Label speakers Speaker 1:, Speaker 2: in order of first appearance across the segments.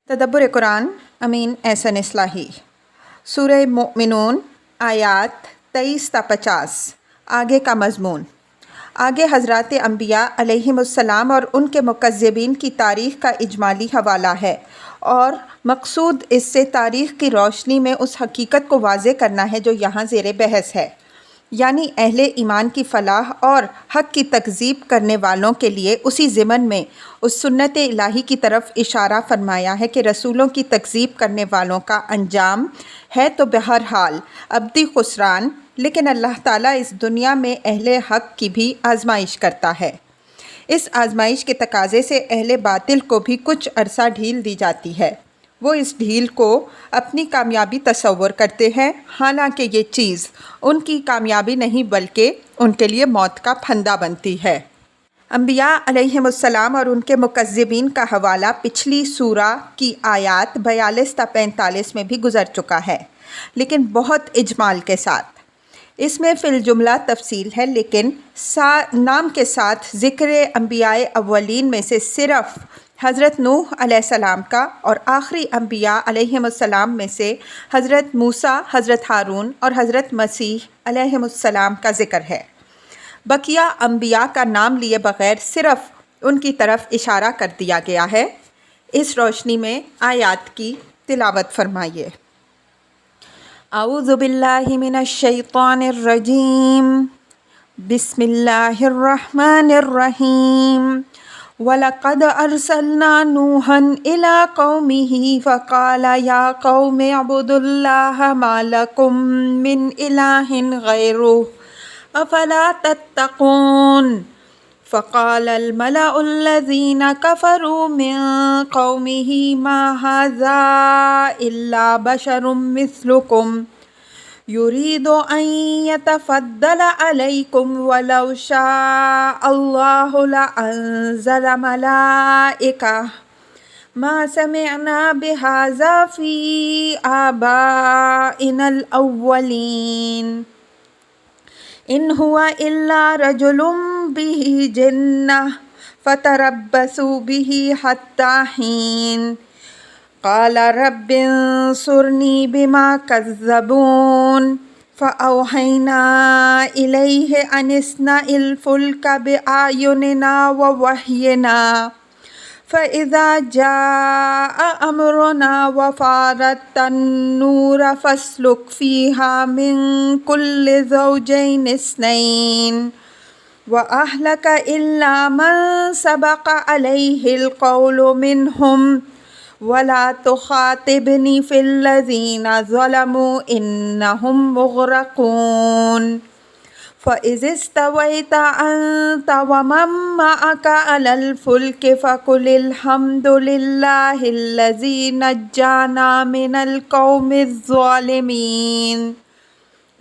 Speaker 1: تدبر قرآن امین احسن اصلاحی سورہ مومنون آیات 23 تا 50 آگے کا مضمون۔ آگے حضرات انبیاء علیہم السلام اور ان کے مکذبین کی تاریخ کا اجمالی حوالہ ہے، اور مقصود اس سے تاریخ کی روشنی میں اس حقیقت کو واضح کرنا ہے جو یہاں زیر بحث ہے، یعنی اہل ایمان کی فلاح اور حق کی تکذیب کرنے والوں کے لیے اسی ضمن میں اس سنت الہی کی طرف اشارہ فرمایا ہے کہ رسولوں کی تکذیب کرنے والوں کا انجام ہے تو بہرحال ابدی خسران، لیکن اللہ تعالیٰ اس دنیا میں اہل حق کی بھی آزمائش کرتا ہے۔ اس آزمائش کے تقاضے سے اہل باطل کو بھی کچھ عرصہ ڈھیل دی جاتی ہے۔ وہ اس ڈھیل کو اپنی کامیابی تصور کرتے ہیں، حالانکہ یہ چیز ان کی کامیابی نہیں بلکہ ان کے لیے موت کا پھندہ بنتی ہے۔ انبیاء علیہم السلام اور ان کے مکذبین کا حوالہ پچھلی سورہ کی آیات 42 تا 45 میں بھی گزر چکا ہے، لیکن بہت اجمال کے ساتھ۔ اس میں فی الجملہ تفصیل ہے، لیکن نام کے ساتھ ذکر انبیاء اولین میں سے صرف حضرت نوح علیہ السلام کا اور آخری انبیاء علیہم السلام میں سے حضرت موسیٰ، حضرت ہارون اور حضرت مسیح علیہم السلام کا ذکر ہے۔ بقیہ انبیاء کا نام لیے بغیر صرف ان کی طرف اشارہ کر دیا گیا ہے۔ اس روشنی میں آیات کی تلاوت فرمائیے۔ اعوذ باللہ من الشیطان الرجیم، بسم اللہ الرحمن الرحیم۔ وَلَقَدْ أَرْسَلْنَا نُوحًا إِلَىٰ قَوْمِهِ فَقَالَ يَا قَوْمِ اعْبُدُوا اللَّهَ مَا لَكُم مِّنْ إِلَٰهٍ غَيْرُهُ أَفَلَا تَتَّقُونَ فَقَالَ الْمَلَأُ الَّذِينَ كَفَرُوا مِن قَوْمِهِ مَا هَٰذَا إِلَّا بَشَرٌ مِّثْلُكُمْ يُرِيدُ أَن يَتَفَضَّلَ عَلَيْكُمْ وَلَوْ شَاءَ اللَّهُ لَأَنزَلَ مَلَائِكَةً مَا سَمِعْنَا بِهَٰذَا فِي آبَائِنَا الْأَوَّلِينَ إِنْ هُوَ إِلَّا رَجُلٌ بِهِ جِنَّةٌ فَتَرَبَّصُوا بِهِ حَتَّىٰ حِينٍ قَالَ رَبِّ انصُرْنِي بِمَا كَذَّبُونِ فَأَوْحَيْنَا إِلَيْهِ أَنِ اصْنَعِ الْفُلْكَ بِأَعْيُنِنَا وَوَحْيِنَا فَإِذَا جَاءَ أَمْرُنَا وَفَارَتِ النُّورُ فَاسْلُكْ فِيهَا مِن كُلِّ زَوْجَيْنِ اثْنَيْنِ وَأَهْلَكَ إِلَّا مَن سَبَقَ عَلَيْهِ الْقَوْلُ مِنْهُمْ وَلَا تُخَاطِبْنِي فِي الَّذِينَ ظَلَمُوا إِنَّهُمْ مُغْرَقُونَ فَإِذِ اسْتَوَيْتَ أَنْتَ وَمَن مَّعَكَ عَلَى الْفُلْكِ فَقُلِ الْحَمْدُ لِلَّهِ الَّذِي نَجَّانَا مِنَ الْقَوْمِ الظَّالِمِينَ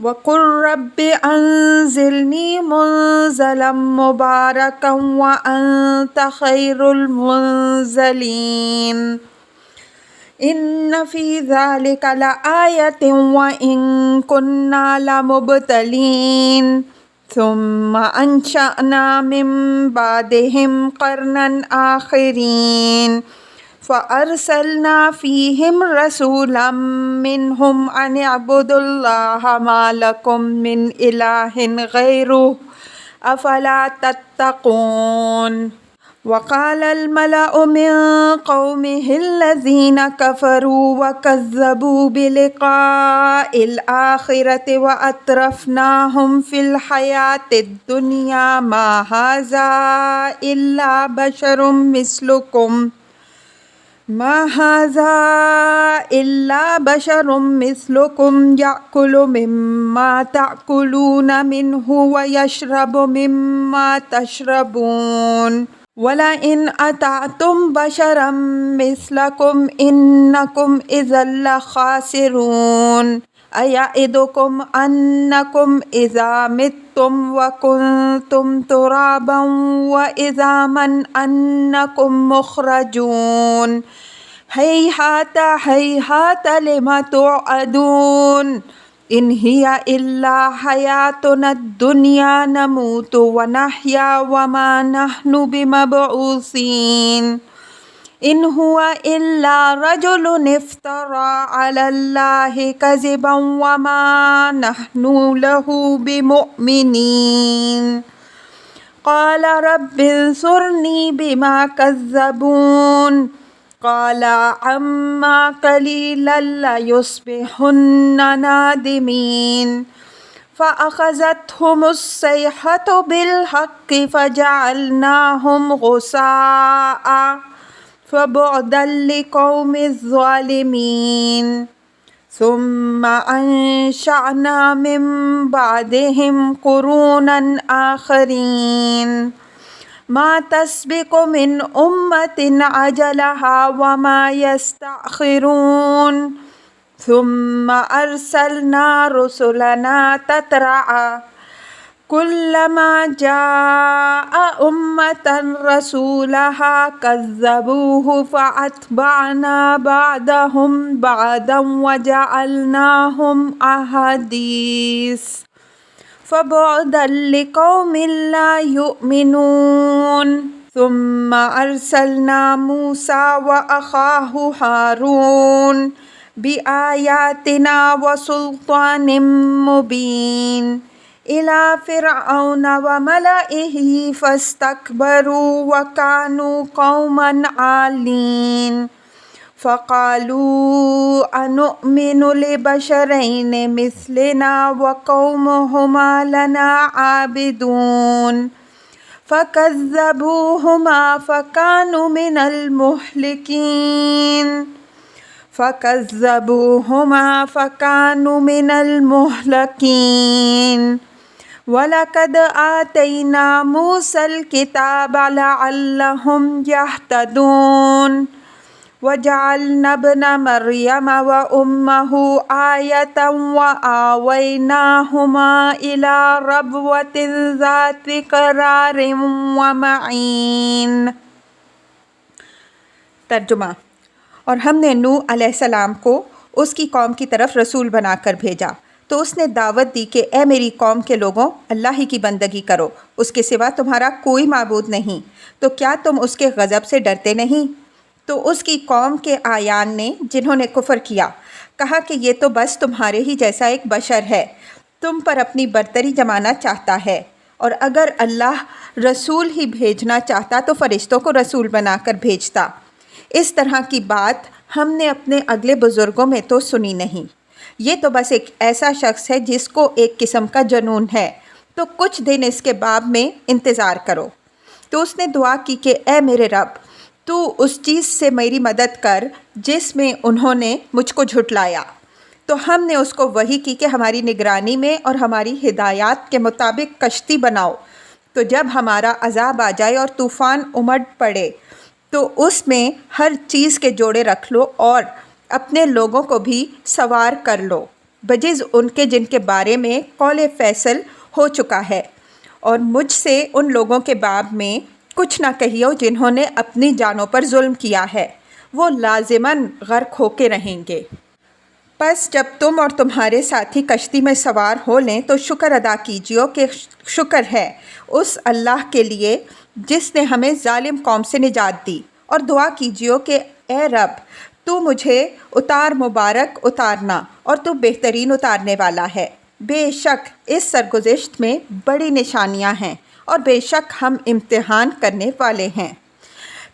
Speaker 1: وَقُل رَّبِّ أَنزِلْنِي مُنزَلًا مُّبَارَكًا وَأَنتَ خَيْرُ الْمُنزِلِينَ إِنَّ فِي ذَلِكَ لَآيَةً وَإِن كُنَّا لَمُبْتَلِينَ ثُمَّ أَنشَأْنَا مِن بَعْدِهِمْ قَرْنًا آخَرِينَ فَأَرْسَلْنَا فِيهِمْ رَسُولًا مِّنْهُمْ أَنِ اعْبُدُوا اللَّهَ مَا لَكُم مِّنْ إِلَٰهٍ غَيْرُهُ أَفَلَا تَتَّقُونَ وَقَالَ الْمَلَأُ مِن قَوْمِهِ الَّذِينَ كَفَرُوا وَكَذَّبُوا بِلِقَاءِ الْآخِرَةِ وَأَتْرَفْنَاهُمْ فِي الْحَيَاةِ الدُّنْيَا مَا هَٰذَا إِلَّا بَشَرٌ مِّثْلُكُمْ يَأْكُلُ مِمَّا تَأْكُلُونَ مِنْهُ وَيَشْرَبُ مِمَّا تَشْرَبُونَ وَلَئِنْ أَطَعْتُمْ بَشَرًا مِّثْلَكُمْ إِنَّكُمْ إِذًا لَّخَاسِرُونَ أَيَعِدُكُمْ أَنَّكُمْ إِذَا مِتُّمْ وَكُنتُمْ تُرَابًا وَعِظَامًا أَنَّكُمْ مُخْرَجُونَ هَيْهَاتَ هَيْهَاتَ لِمَ تُوعَدُونَ إِنْ هِيَ إِلَّا حَيَاتُنَا الدُّنْيَا نَمُوتُ وَنَحْيَا وَمَا نَحْنُ بِمَبْعُوثِينَ إن هو إلا رجل افترى على الله كذبا وما نحن له بمؤمنين قال رب انصرني بما كذبون قال عما قليلا ليصبحن نادمين فأخذتهم الصيحة بالحق فجعلناهم غثاء فبعدا لقوم الظالمين ثم أنشأنا من بعدهم قرونا آخرين ما تسبق من أمة عجلها وما يستأخرون ثم أرسلنا رسلنا تترعى كلما جاء أمة رسولها كذبوه فأتبعنا بعدهم بعدا وجعلناهم أحاديث فبعدا لقوم لا يؤمنون ثم أرسلنا موسى وأخاه هارون بآياتنا وسلطان مبين إلى فرعون وملئه فاستكبروا وكانوا قوما عالين فقالوا أنؤمن لبشرين مثلنا وقومهما لنا عابدون فكذبوهما فكانوا من المهلكين وَلَقَدْ آتَيْنَا مُوسَى الْكِتَابَ لَعَلَّهُمْ يَهْتَدُونَ وَجَعَلْنَا ابْنَ مَرْيَمَ وَأُمَّهُ آيَةً وَآوَيْنَاهُمَا إِلَى رَبْوَةٍ ذَاتِ قَرَارٍ وَمَعِينٍ۔ ترجمہ۔ اور ہم نے نوح علیہ السلام کو اس کی قوم کی طرف رسول بنا کر بھیجا تو اس نے دعوت دی کہ اے میری قوم کے لوگوں، اللہ ہی کی بندگی کرو، اس کے سوا تمہارا کوئی معبود نہیں، تو کیا تم اس کے غضب سے ڈرتے نہیں؟ تو اس کی قوم کے آیان نے، جنہوں نے کفر کیا، کہا کہ یہ تو بس تمہارے ہی جیسا ایک بشر ہے، تم پر اپنی برتری جمانا چاہتا ہے، اور اگر اللہ رسول ہی بھیجنا چاہتا تو فرشتوں کو رسول بنا کر بھیجتا۔ اس طرح کی بات ہم نے اپنے اگلے بزرگوں میں تو سنی نہیں۔ یہ تو بس ایک ایسا شخص ہے جس کو ایک قسم کا جنون ہے، تو کچھ دن اس کے باب میں انتظار کرو۔ تو اس نے دعا کی کہ اے میرے رب، تو اس چیز سے میری مدد کر جس میں انہوں نے مجھ کو جھٹلایا۔ تو ہم نے اس کو وحی کی کہ ہماری نگرانی میں اور ہماری ہدایات کے مطابق کشتی بناؤ، تو جب ہمارا عذاب آ جائے اور طوفان امڑ پڑے تو اس میں ہر چیز کے جوڑے رکھ لو اور اپنے لوگوں کو بھی سوار کر لو، بجز ان کے جن کے بارے میں قول فیصل ہو چکا ہے، اور مجھ سے ان لوگوں کے باب میں کچھ نہ کہیو جنہوں نے اپنی جانوں پر ظلم کیا ہے، وہ لازماً غرق ہو کے رہیں گے۔ پس جب تم اور تمہارے ساتھی کشتی میں سوار ہو لیں تو شکر ادا کیجیو کہ شکر ہے اس اللہ کے لیے جس نے ہمیں ظالم قوم سے نجات دی، اور دعا کیجیو کہ اے رب تو مجھے اتار مبارک اتارنا، اور تو بہترین اتارنے والا ہے۔ بے شک اس سرگزشت میں بڑی نشانیاں ہیں، اور بے شک ہم امتحان کرنے والے ہیں۔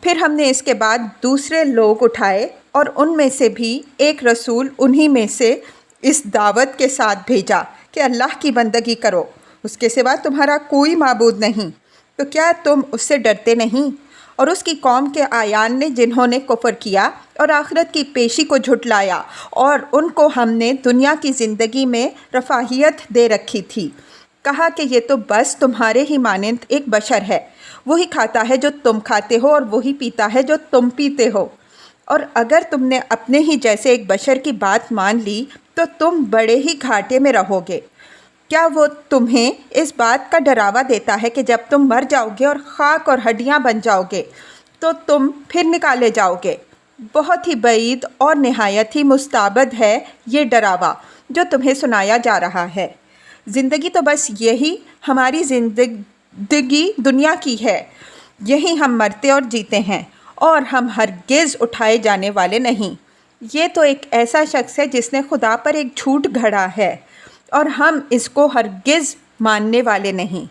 Speaker 1: پھر ہم نے اس کے بعد دوسرے لوگ اٹھائے اور ان میں سے بھی ایک رسول انہی میں سے اس دعوت کے ساتھ بھیجا کہ اللہ کی بندگی کرو، اس کے سوا تمہارا کوئی معبود نہیں، تو کیا تم اس سے ڈرتے نہیں؟ اور اس کی قوم کے آیان نے جنہوں نے کفر کیا اور آخرت کی پیشی کو جھٹلایا، اور ان کو ہم نے دنیا کی زندگی میں رفاہیت دے رکھی تھی، کہا کہ یہ تو بس تمہارے ہی مانند ایک بشر ہے، وہی کھاتا ہے جو تم کھاتے ہو اور وہی پیتا ہے جو تم پیتے ہو، اور اگر تم نے اپنے ہی جیسے ایک بشر کی بات مان لی تو تم بڑے ہی گھاٹے میں رہو گے۔ کیا وہ تمہیں اس بات کا ڈراوا دیتا ہے کہ جب تم مر جاؤ گے اور خاک اور ہڈیاں بن جاؤ گے تو تم پھر نکالے جاؤ گے؟ بہت ہی بعید اور نہایت ہی مستبد ہے یہ ڈراوا جو تمہیں سنایا جا رہا ہے۔ زندگی تو بس یہی ہماری زندگی دنیا کی ہے، یہی ہم مرتے اور جیتے ہیں، اور ہم ہرگز اٹھائے جانے والے نہیں۔ یہ تو ایک ایسا شخص ہے جس نے خدا پر ایک جھوٹ گھڑا ہے اور ہم اس کو ہرگز ماننے والے نہیں۔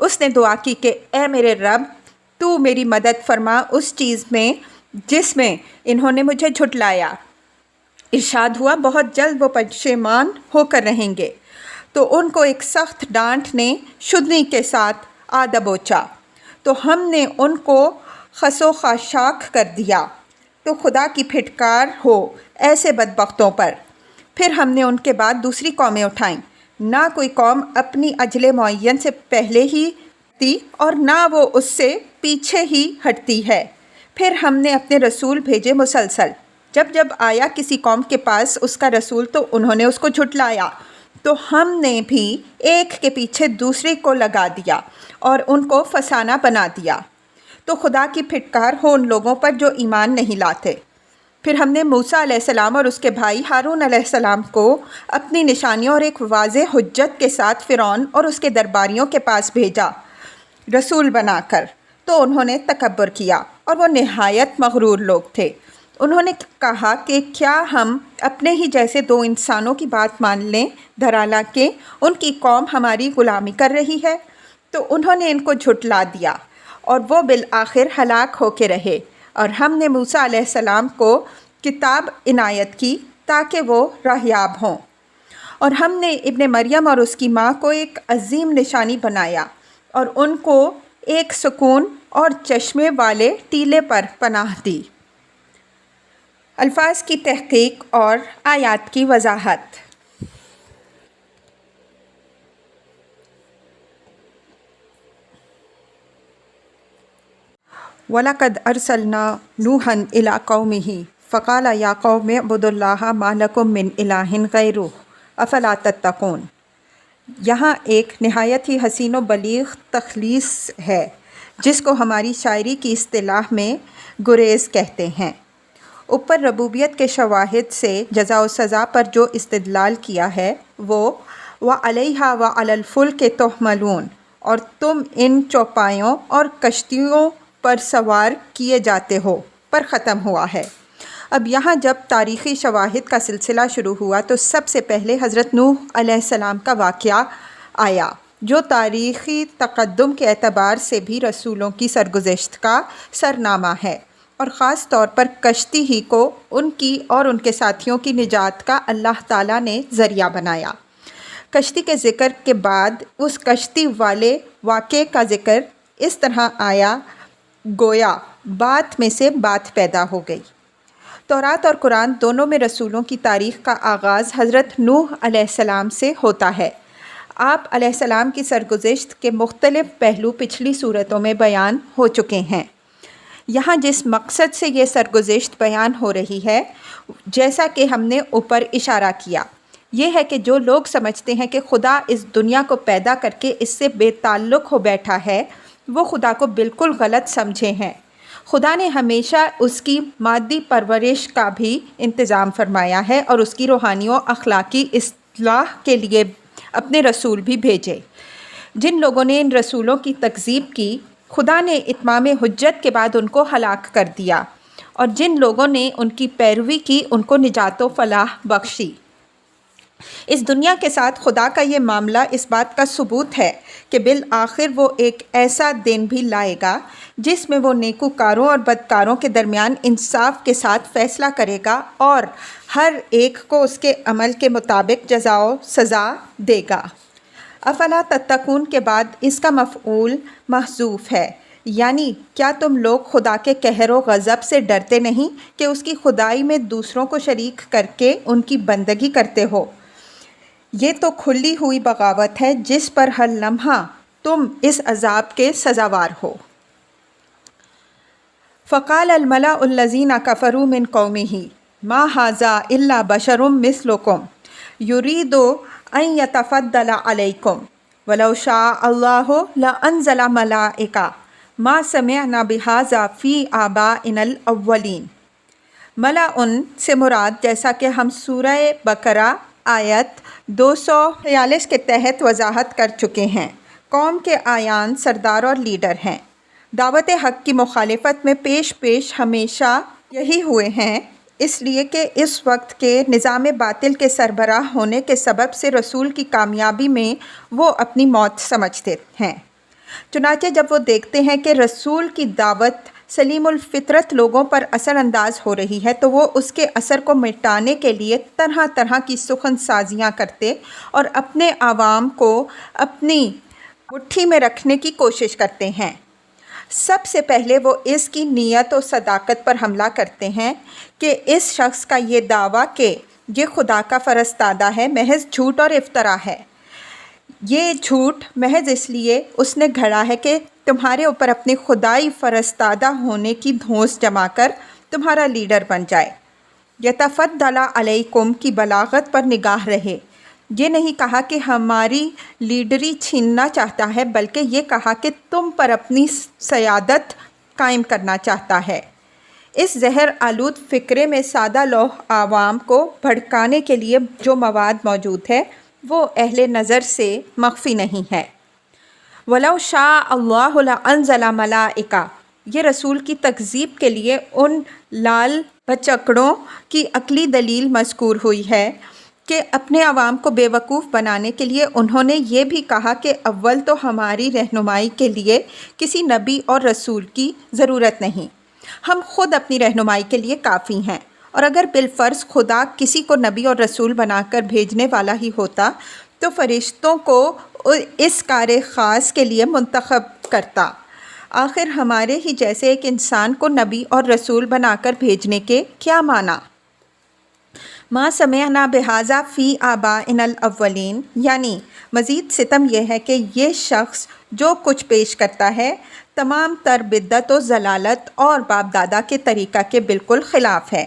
Speaker 1: اس نے دعا کی کہ اے میرے رب، تو میری مدد فرما اس چیز میں جس میں انہوں نے مجھے جھٹلایا۔ ارشاد ہوا، بہت جلد وہ پشیمان ہو کر رہیں گے۔ تو ان کو ایک سخت ڈانٹ نے شدنی کے ساتھ آ دبوچا، تو ہم نے ان کو خس و خاشاک کر دیا۔ تو خدا کی پھٹکار ہو ایسے بدبختوں پر۔ پھر ہم نے ان کے بعد دوسری قومیں اٹھائیں۔ نہ کوئی قوم اپنی اجل معین سے پہلے ہی تھی اور نہ وہ اس سے پیچھے ہی ہٹتی ہے۔ پھر ہم نے اپنے رسول بھیجے مسلسل۔ جب جب آیا کسی قوم کے پاس اس کا رسول تو انہوں نے اس کو جھٹلایا، تو ہم نے بھی ایک کے پیچھے دوسرے کو لگا دیا اور ان کو فسانہ بنا دیا۔ تو خدا کی پھٹکار ہو ان لوگوں پر جو ایمان نہیں لاتے۔ پھر ہم نے موسیٰ علیہ السلام اور اس کے بھائی ہارون علیہ السلام کو اپنی نشانیوں اور ایک واضح حجت کے ساتھ فرعون اور اس کے درباریوں کے پاس بھیجا رسول بنا کر، تو انہوں نے تکبر کیا اور وہ نہایت مغرور لوگ تھے۔ انہوں نے کہا کہ کیا ہم اپنے ہی جیسے دو انسانوں کی بات مان لیں، درالا کہ ان کی قوم ہماری غلامی کر رہی ہے؟ تو انہوں نے ان کو جھٹلا دیا اور وہ بالآخر ہلاک ہو کے رہے۔ اور ہم نے موسیٰ علیہ السلام کو کتاب عنایت کی تاکہ وہ راہیاب ہوں، اور ہم نے ابن مریم اور اس کی ماں کو ایک عظیم نشانی بنایا اور ان کو ایک سکون اور چشمے والے ٹیلے پر پناہ دی۔ الفاظ کی تحقیق اور آیات کی وضاحت۔ وَلَقَدْ أَرْسَلْنَا نُوحًا إِلَىٰ قَوْمِهِ فَقَالَ يَا قَوْمِ اعْبُدُوا اللَّهَ مَا لَكُم مِّنْ إِلَٰهٍ غَيْرُهُ أَفَلَا تَتَّقُونَ۔ یہاں ایک نہایت ہی حسین و بلیغ تخلیص ہے جس کو ہماری شاعری کی اصطلاح میں گریز کہتے ہیں۔ اوپر ربوبیت کے شواہد سے جزا و سزا پر جو استدلال کیا ہے وہ وَعَلَيْهَا وَعَلَى الْفُلْكِ تُحْمَلُونَ، اور تم ان چوپایوں اور کشتیوں پر سوار کیے جاتے ہو پر ختم ہوا ہے۔ اب یہاں جب تاریخی شواہد کا سلسلہ شروع ہوا تو سب سے پہلے حضرت نوح علیہ السلام کا واقعہ آیا، جو تاریخی تقدم کے اعتبار سے بھی رسولوں کی سرگزشت کا سرنامہ ہے، اور خاص طور پر کشتی ہی کو ان کی اور ان کے ساتھیوں کی نجات کا اللہ تعالیٰ نے ذریعہ بنایا۔ کشتی کے ذکر کے بعد اس کشتی والے واقعے کا ذکر اس طرح آیا گویا بات میں سے بات پیدا ہو گئی۔ تورات اور قرآن دونوں میں رسولوں کی تاریخ کا آغاز حضرت نوح علیہ السلام سے ہوتا ہے۔ آپ علیہ السلام کی سرگزشت کے مختلف پہلو پچھلی صورتوں میں بیان ہو چکے ہیں۔ یہاں جس مقصد سے یہ سرگزشت بیان ہو رہی ہے، جیسا کہ ہم نے اوپر اشارہ کیا، یہ ہے کہ جو لوگ سمجھتے ہیں کہ خدا اس دنیا کو پیدا کر کے اس سے بے تعلق ہو بیٹھا ہے، وہ خدا کو بالکل غلط سمجھے ہیں۔ خدا نے ہمیشہ اس کی مادی پرورش کا بھی انتظام فرمایا ہے اور اس کی روحانی و اخلاقی اصلاح کے لیے اپنے رسول بھی بھیجے۔ جن لوگوں نے ان رسولوں کی تکذیب کی، خدا نے اتمام حجت کے بعد ان کو ہلاک کر دیا، اور جن لوگوں نے ان کی پیروی کی ان کو نجات و فلاح بخشی۔ اس دنیا کے ساتھ خدا کا یہ معاملہ اس بات کا ثبوت ہے کہ بالآخر وہ ایک ایسا دن بھی لائے گا جس میں وہ نیکوکاروں اور بدکاروں کے درمیان انصاف کے ساتھ فیصلہ کرے گا اور ہر ایک کو اس کے عمل کے مطابق جزا و سزا دے گا۔ افلا تتقون کے بعد اس کا مفعول محذوف ہے، یعنی کیا تم لوگ خدا کے قہر و غضب سے ڈرتے نہیں کہ اس کی خدائی میں دوسروں کو شریک کر کے ان کی بندگی کرتے ہو؟ یہ تو کھلی ہوئی بغاوت ہے جس پر ہر لمحہ تم اس عذاب کے سزاوار ہو۔ فقال الملأ الذین کفروا من قومہ ما ھذا الا بشر مثلکم یرید ان یتفضل علیکم ولو شاء اللہ لانزل ملائکۃ ما سمعنا بھذا فی آبائنا الاولین۔ ملعن سے مراد، جیسا کہ ہم سورہ بقرہ آیت 246 کے تحت وضاحت کر چکے ہیں، قوم کے آیان، سردار اور لیڈر ہیں۔ دعوت حق کی مخالفت میں پیش ہمیشہ یہی ہوئے ہیں، اس لیے کہ اس وقت کے نظام باطل کے سربراہ ہونے کے سبب سے رسول کی کامیابی میں وہ اپنی موت سمجھتے ہیں۔ چنانچہ جب وہ دیکھتے ہیں کہ رسول کی دعوت سلیم الفطرت لوگوں پر اثر انداز ہو رہی ہے تو وہ اس کے اثر کو مٹانے کے لیے طرح طرح کی سخن سازیاں کرتے اور اپنے عوام کو اپنی مٹھی میں رکھنے کی کوشش کرتے ہیں۔ سب سے پہلے وہ اس کی نیت و صداقت پر حملہ کرتے ہیں کہ اس شخص کا یہ دعویٰ کہ یہ خدا کا فرستادہ ہے محض جھوٹ اور افطرا ہے۔ یہ جھوٹ محض اس لیے اس نے گھڑا ہے کہ تمہارے اوپر اپنے خدائی فرستادہ ہونے کی دھونس جما کر تمہارا لیڈر بن جائے۔ یتفضل علیکم کی بلاغت پر نگاہ رہے۔ یہ نہیں کہا کہ ہماری لیڈری چھیننا چاہتا ہے، بلکہ یہ کہا کہ تم پر اپنی سیادت قائم کرنا چاہتا ہے۔ اس زہر آلود فکرے میں سادہ لوح عوام کو بھڑکانے کے لیے جو مواد موجود ہے وہ اہل نظر سے مخفی نہیں ہے۔ وَلَوْ شَاءَ اللَّهُ لَأَنزَلَ مَلَائِكَةً، یہ رسول کی تکذیب کے لیے ان لال بچکڑوں کی عقلی دلیل مذکور ہوئی ہے کہ اپنے عوام کو بے وقوف بنانے کے لیے انہوں نے یہ بھی کہا کہ اول تو ہماری رہنمائی کے لیے کسی نبی اور رسول کی ضرورت نہیں، ہم خود اپنی رہنمائی کے لیے کافی ہیں، اور اگر بالفرض خدا کسی کو نبی اور رسول بنا کر بھیجنے والا ہی ہوتا تو فرشتوں کو اس کار خاص کے لیے منتخب کرتا۔ آخر ہمارے ہی جیسے ایک انسان کو نبی اور رسول بنا کر بھیجنے کے کیا معنی؟ ما سمعنا بہذا فی آبائنا الاولین، یعنی مزید ستم یہ ہے کہ یہ شخص جو کچھ پیش کرتا ہے تمام تر بدعت و ضلالت اور باپ دادا کے طریقہ کے بالکل خلاف ہے۔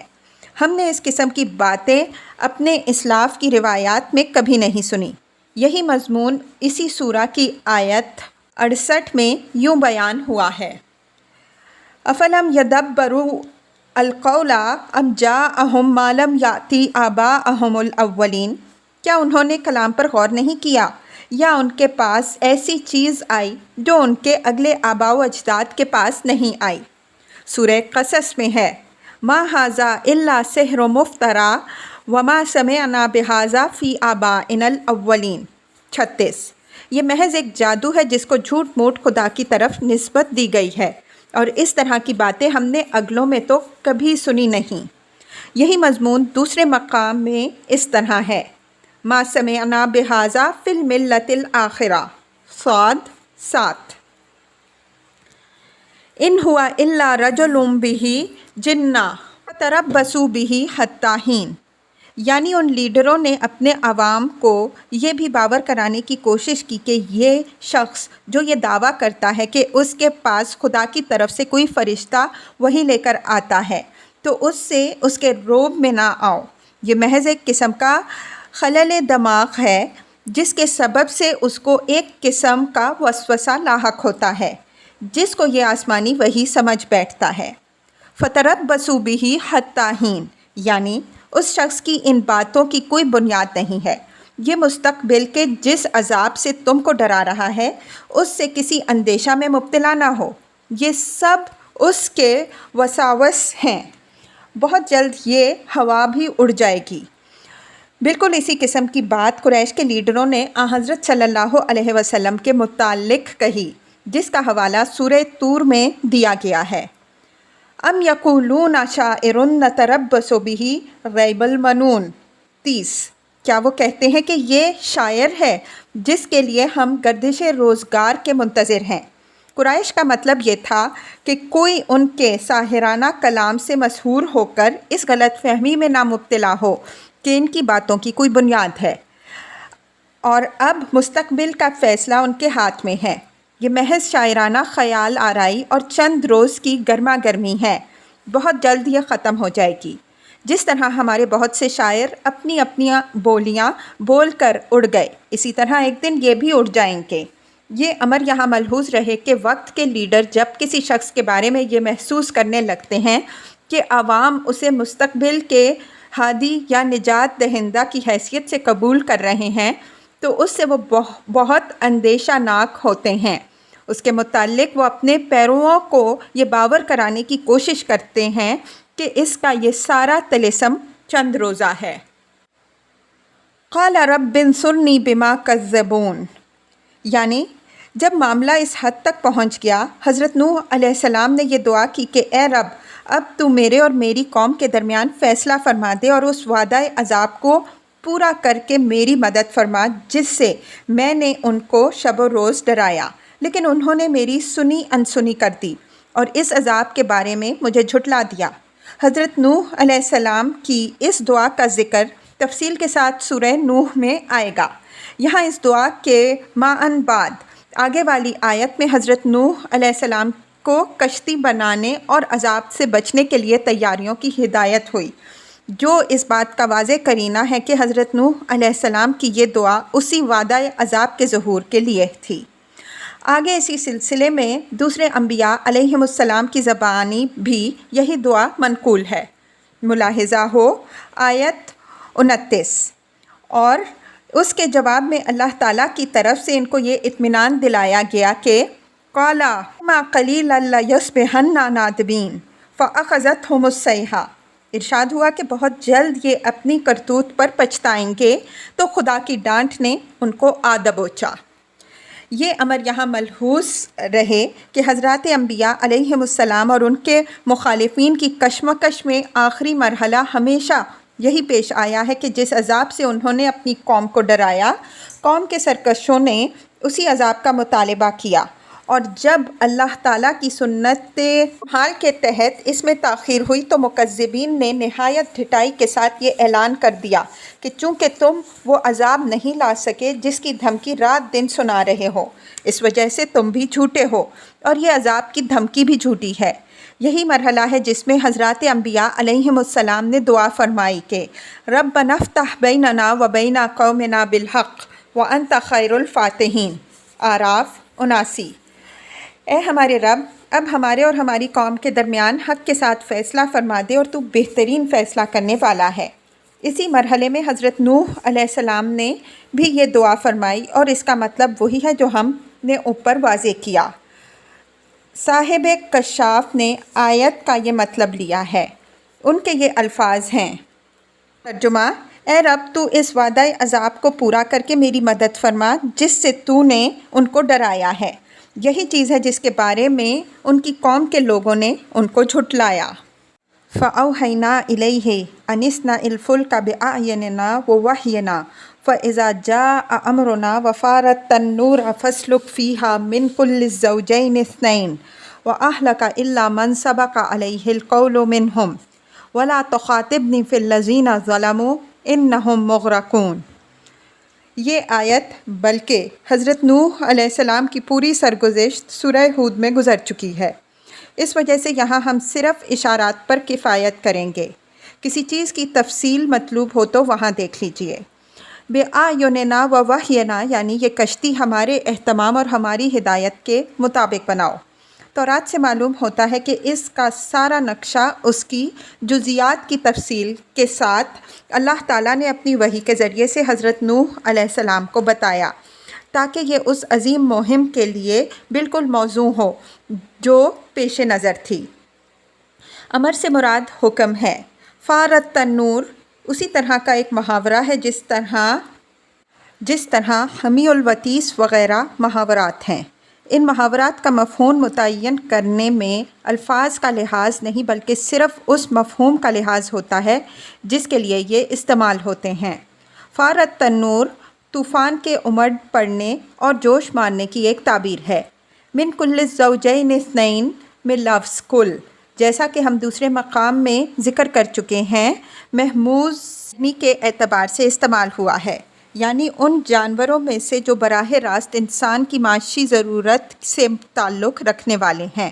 Speaker 1: ہم نے اس قسم کی باتیں اپنے اسلاف کی روایات میں کبھی نہیں سنی۔ یہی مضمون اسی سورہ کی آیت 68 میں یوں بیان ہوا ہے: افلم یدبروا القول ام جاءہم ما لم یأتی آباءہم الاولین، کیا انہوں نے کلام پر غور نہیں کیا یا ان کے پاس ایسی چیز آئی جو ان کے اگلے آباء و اجداد کے پاس نہیں آئی۔ سورہ قصص میں ہے: ما ھذا الا سحر مفتری وما سمعنا بھذا فی آبائنا الاولین۔ 36، یہ محض ایک جادو ہے جس کو جھوٹ موٹ خدا کی طرف نسبت دی گئی ہے، اور اس طرح کی باتیں ہم نے اگلوں میں تو کبھی سنی نہیں۔ یہی مضمون دوسرے مقام میں اس طرح ہے: ما سمعنا بھذا فی الملۃ الآخرہ، صاد 7۔ ان ہوا الا رجل بہ جنہ فتربصوا بہ حتی حین، یعنی ان لیڈروں نے اپنے عوام کو یہ بھی باور کرانے کی کوشش کی کہ یہ شخص جو یہ دعویٰ کرتا ہے کہ اس کے پاس خدا کی طرف سے کوئی فرشتہ وحی لے کر آتا ہے تو اس سے اس کے روب میں نہ آؤ۔ یہ محض ایک قسم کا خلل دماغ ہے جس کے سبب سے اس کو ایک قسم کا وسوسہ لاحق ہوتا ہے جس کو یہ آسمانی وحی سمجھ بیٹھتا ہے۔ فتربصوا بہ حتی حین، یعنی اس شخص کی ان باتوں کی کوئی بنیاد نہیں ہے۔ یہ مستقبل کے جس عذاب سے تم کو ڈرا رہا ہے اس سے کسی اندیشہ میں مبتلا نہ ہو، یہ سب اس کے وساوس ہیں، بہت جلد یہ ہوا بھی اڑ جائے گی۔ بالکل اسی قسم کی بات قریش کے لیڈروں نے حضرت صلی اللہ علیہ وسلم کے متعلق کہی، جس کا حوالہ سورہ طور میں دیا گیا ہے: ام یقولون شاعر نتربص بہ ریب المنون۔ 30، کیا وہ کہتے ہیں کہ یہ شاعر ہے جس کے لیے ہم گردش روزگار کے منتظر ہیں۔ قریش کا مطلب یہ تھا کہ کوئی ان کے ساحرانہ کلام سے مسحور ہو کر اس غلط فہمی میں نہ مبتلا ہو کہ ان کی باتوں کی کوئی بنیاد ہے، اور اب مستقبل کا فیصلہ ان کے ہاتھ میں ہے۔ یہ محض شاعرانہ خیال آرائی اور چند روز کی گرما گرمی ہے، بہت جلد یہ ختم ہو جائے گی۔ جس طرح ہمارے بہت سے شاعر اپنی اپنی بولیاں بول کر اڑ گئے، اسی طرح ایک دن یہ بھی اڑ جائیں گے۔ یہ امر یہاں ملحوظ رہے کہ وقت کے لیڈر جب کسی شخص کے بارے میں یہ محسوس کرنے لگتے ہیں کہ عوام اسے مستقبل کے ہادی یا نجات دہندہ کی حیثیت سے قبول کر رہے ہیں تو اس سے وہ بہت اندیشہ ناک ہوتے ہیں، اس کے متعلق وہ اپنے پیرووں کو یہ باور کرانے کی کوشش کرتے ہیں کہ اس کا یہ سارا طلسم چند روزہ ہے۔ قال رب انصرنی بما کذبون، یعنی جب معاملہ اس حد تک پہنچ گیا، حضرت نوح علیہ السلام نے یہ دعا کی کہ اے رب، اب تو میرے اور میری قوم کے درمیان فیصلہ فرما دے اور اس وعدہ عذاب کو پورا کر کے میری مدد فرما جس سے میں نے ان کو شب و روز ڈرایا، لیکن انہوں نے میری سنی انسنی کر دی اور اس عذاب کے بارے میں مجھے جھٹلا دیا۔ حضرت نوح علیہ السلام کی اس دعا کا ذکر تفصیل کے ساتھ سورہ نوح میں آئے گا۔ یہاں اس دعا کے معاً بعد آگے والی آیت میں حضرت نوح علیہ السلام کو کشتی بنانے اور عذاب سے بچنے کے لیے تیاریوں کی ہدایت ہوئی، جو اس بات کا واضح قرینہ ہے کہ حضرت نوح علیہ السلام کی یہ دعا اسی وعدہ عذاب کے ظہور کے لیے تھی۔ آگے اسی سلسلے میں دوسرے انبیاء علیہم السلام کی زبانی بھی یہی دعا منقول ہے۔ ملاحظہ ہو آیت 29، اور اس کے جواب میں اللہ تعالیٰ کی طرف سے ان کو یہ اطمینان دلایا گیا کہ قَالَ مَا قَلِيلًا لَيُصْبِحَنَّ نَادِمِينَ فَأَخَذَتْهُمُ الصَّيْحَةُ، ارشاد ہوا کہ بہت جلد یہ اپنی کرتوت پر پچھتائیں گے، تو خدا کی ڈانٹ نے ان کو آ دبوچا۔ یہ امر یہاں ملحوظ رہے کہ حضرات انبیاء علیہم السلام اور ان کے مخالفین کی کشمکش میں آخری مرحلہ ہمیشہ یہی پیش آیا ہے کہ جس عذاب سے انہوں نے اپنی قوم کو ڈرایا، قوم کے سرکشوں نے اسی عذاب کا مطالبہ کیا، اور جب اللہ تعالیٰ کی سنت حال کے تحت اس میں تاخیر ہوئی تو مکذبین نے نہایت ڈھٹائی کے ساتھ یہ اعلان کر دیا کہ چونکہ تم وہ عذاب نہیں لا سکے جس کی دھمکی رات دن سنا رہے ہو، اس وجہ سے تم بھی جھوٹے ہو اور یہ عذاب کی دھمکی بھی جھوٹی ہے۔ یہی مرحلہ ہے جس میں حضرات انبیاء علیہم السلام نے دعا فرمائی کہ ربنا افتح بیننا و بین قومنا بالحق وانت خیر الفاتحین، اعراف 79۔ اے ہمارے رب، اب ہمارے اور ہماری قوم کے درمیان حق کے ساتھ فیصلہ فرما دے اور تو بہترین فیصلہ کرنے والا ہے۔ اسی مرحلے میں حضرت نوح علیہ السلام نے بھی یہ دعا فرمائی، اور اس کا مطلب وہی ہے جو ہم نے اوپر واضح کیا۔ صاحب کشاف نے آیت کا یہ مطلب لیا ہے، ان کے یہ الفاظ ہیں۔ ترجمہ: اے رب، تو اس وعدہ عذاب کو پورا کر کے میری مدد فرما جس سے تو نے ان کو ڈرایا ہے۔ یہی چیز ہے جس کے بارے میں ان کی قوم کے لوگوں نے ان کو جھٹلایا۔ فَأَوْحَيْنَا إِلَيْهِ أَنِ اصْنَعِ الْفُلْكَ بِأَعْيُنِنَا وَوَحْيِنَا فَإِذَا جَاءَ أَمْرُنَا وَفَارَتِ التَّنُّورُ فَاسْلُكْ فِيهَا مِنْ كُلِّ الزَّوْجَيْنِ اثْنَيْنِ وَأَهْلَكَ إِلَّا مَنْ سَبَقَ عَلَيْهِ الْقَوْلُ مِنْهُمْ وَلَا تُخَاطِبْنِي فِي الَّذِينَ ظَلَمُوا إِنَّهُمْ مُغْرَقُونَ۔ یہ آیت بلکہ حضرت نوح علیہ السلام کی پوری سرگزشت سورہ ہود میں گزر چکی ہے، اس وجہ سے یہاں ہم صرف اشارات پر کفایت کریں گے۔ کسی چیز کی تفصیل مطلوب ہو تو وہاں دیکھ لیجئے۔ بِأَعْيُنِنَا وَوَحْيِنَا یعنی یہ کشتی ہمارے اہتمام اور ہماری ہدایت کے مطابق بناؤ۔ تورات سے معلوم ہوتا ہے کہ اس کا سارا نقشہ اس کی جزیات کی تفصیل کے ساتھ اللہ تعالیٰ نے اپنی وحی کے ذریعے سے حضرت نوح علیہ السلام کو بتایا، تاکہ یہ اس عظیم مہم کے لیے بالکل موزوں ہو جو پیش نظر تھی۔ امر سے مراد حکم ہے۔ فارت تنور اسی طرح کا ایک محاورہ ہے جس طرح حمی الوتیس وغیرہ محاورات ہیں۔ ان محاورات کا مفہوم متعین کرنے میں الفاظ کا لحاظ نہیں بلکہ صرف اس مفہوم کا لحاظ ہوتا ہے جس کے لیے یہ استعمال ہوتے ہیں۔ فارت تنور طوفان کے امڈ پڑنے اور جوش مارنے کی ایک تعبیر ہے۔ من کل الزوجین اثنین میں لفظ کل، جیسا کہ ہم دوسرے مقام میں ذکر کر چکے ہیں، محموز کے اعتبار سے استعمال ہوا ہے، یعنی ان جانوروں میں سے جو براہ راست انسان کی معاشی ضرورت سے تعلق رکھنے والے ہیں۔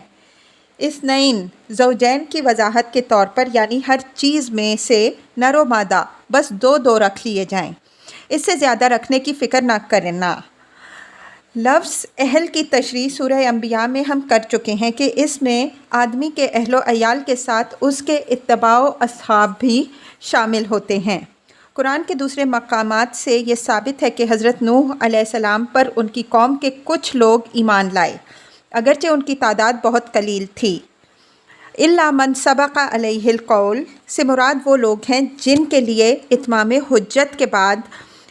Speaker 1: اثنین زوجین کی وضاحت کے طور پر یعنی ہر چیز میں سے نر و مادہ بس دو رکھ لیے جائیں، اس سے زیادہ رکھنے کی فکر نہ کرنا۔ لفظ اہل کی تشریح سورہ انبیاء میں ہم کر چکے ہیں کہ اس میں آدمی کے اہل و عیال کے ساتھ اس کے اتباع و اصحاب بھی شامل ہوتے ہیں۔ قرآن کے دوسرے مقامات سے یہ ثابت ہے کہ حضرت نوح علیہ السلام پر ان کی قوم کے کچھ لوگ ایمان لائے اگرچہ ان کی تعداد بہت قلیل تھی۔ الا من سبق علیہ القول سے مراد وہ لوگ ہیں جن کے لیے اتمام حجت کے بعد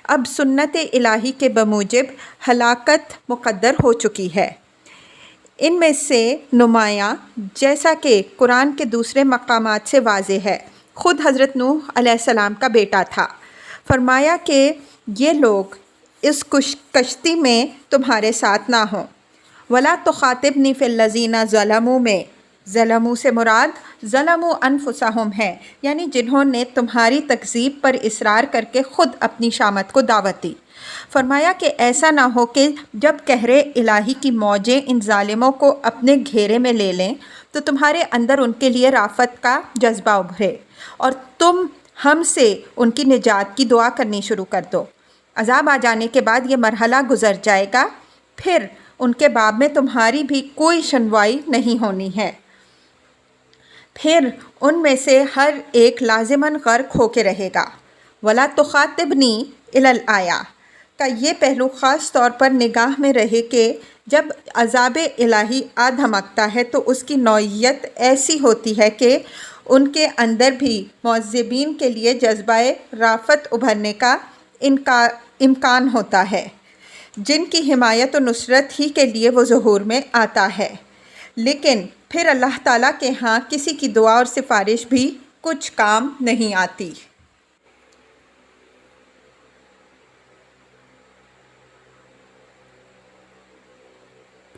Speaker 1: اب سنت الہی کے بموجب ہلاکت مقدر ہو چکی ہے۔ ان میں سے نمایاں، جیسا کہ قرآن کے دوسرے مقامات سے واضح ہے، خود حضرت نوح علیہ السلام کا بیٹا تھا۔ فرمایا کہ یہ لوگ اس کشتی میں تمہارے ساتھ نہ ہوں۔ وَلَا تُخَاطِبْنِي فِي الَّذِينَ ظَلَمُوا میں ظلموا سے مراد ظلموا انفسہم ہے، یعنی جنہوں نے تمہاری تکذیب پر اصرار کر کے خود اپنی شامت کو دعوت دی۔ فرمایا کہ ایسا نہ ہو کہ جب قہر الہی کی موجیں ان ظالموں کو اپنے گھیرے میں لے لیں تو تمہارے اندر ان کے لیے رافت کا جذبہ ابھرے اور تم ہم سے ان کی نجات کی دعا کرنی شروع کر دو۔ عذاب آ جانے کے بعد یہ مرحلہ گزر جائے گا، پھر ان کے باب میں تمہاری بھی کوئی سنوائی نہیں ہونی ہے۔ پھر ان میں سے ہر ایک لازماً غرق ہو کے رہے گا۔ وَلَا تُخَاطِبْنِي إِلَى الْآيَةِ کا یہ پہلو خاص طور پر نگاہ میں رہے کہ جب عذاب الہی آ دھمکتا ہے تو اس کی نوعیت ایسی ہوتی ہے کہ ان کے اندر بھی معذبین کے لیے جذبہ رافت ابھرنے کا امکان ہوتا ہے، جن کی حمایت و نصرت ہی کے لیے وہ ظہور میں آتا ہے، لیکن پھر اللہ تعالیٰ کے ہاں کسی کی دعا اور سفارش بھی کچھ کام نہیں آتی۔